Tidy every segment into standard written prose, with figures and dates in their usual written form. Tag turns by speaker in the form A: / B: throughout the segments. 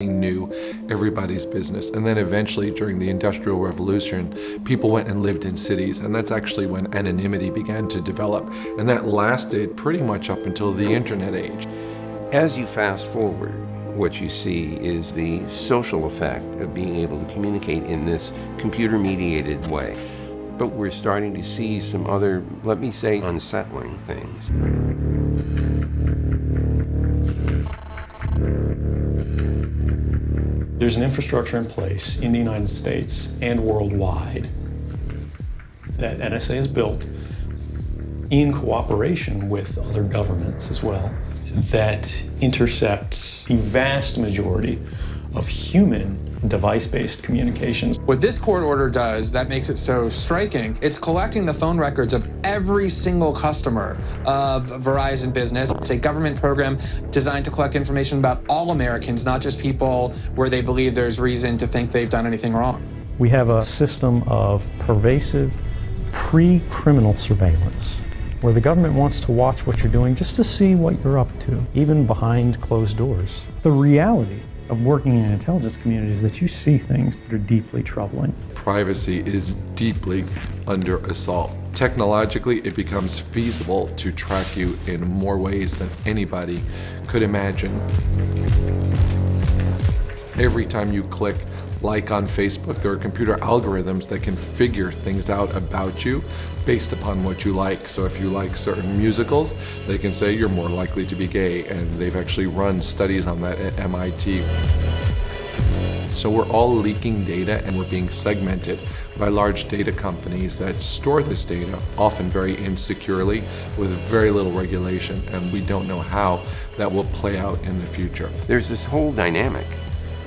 A: knew everybody's business. And then eventually during the Industrial Revolution, people went and lived in cities, and that's actually when anonymity began to develop. And that lasted pretty much up until the internet age.
B: As you fast forward, what you see is the social effect of being able to communicate in this computer-mediated way. But we're starting to see some other, let me say, unsettling things.
C: There's an infrastructure in place in the United States and worldwide that NSA has built in cooperation with other governments as well that intercepts the vast majority of human device-based communications.
D: What this court order does that makes it so striking, it's collecting the phone records of every single customer of Verizon Business. It's a government program designed to collect information about all Americans, not just people where they believe there's reason to think they've done anything wrong.
C: We have a system of pervasive pre-criminal surveillance where the government wants to watch what you're doing just to see what you're up to, even behind closed doors. The reality of working in intelligence communities that you see things that are deeply troubling.
A: Privacy is deeply under assault. Technologically, it becomes feasible to track you in more ways than anybody could imagine. Every time you click like on Facebook, there are computer algorithms that can figure things out about you based upon what you like. So if you like certain musicals, they can say you're more likely to be gay, and they've actually run studies on that at MIT. So we're all leaking data, and we're being segmented by large data companies that store this data, often very insecurely, with very little regulation, and we don't know how that will play out in the future.
B: There's this whole dynamic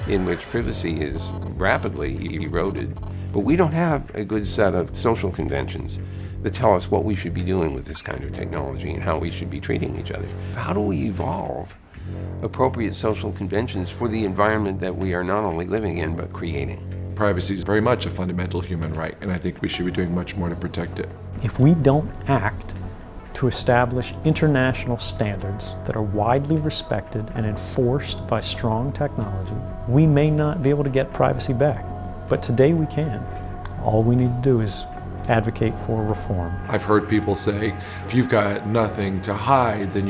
B: in which privacy is rapidly eroded, but we don't have a good set of social conventions that tell us what we should be doing with this kind of technology and how we should be treating each other. How do we evolve appropriate social conventions for the environment that we are not only living in, but creating?
A: Privacy is very much a fundamental human right, and I think we should be doing much more to protect it.
C: If we don't act to establish international standards that are widely respected and enforced by strong technology, we may not be able to get privacy back. But today we can. All we need to do is advocate for reform.
A: I've heard people say, if you've got nothing to hide, then you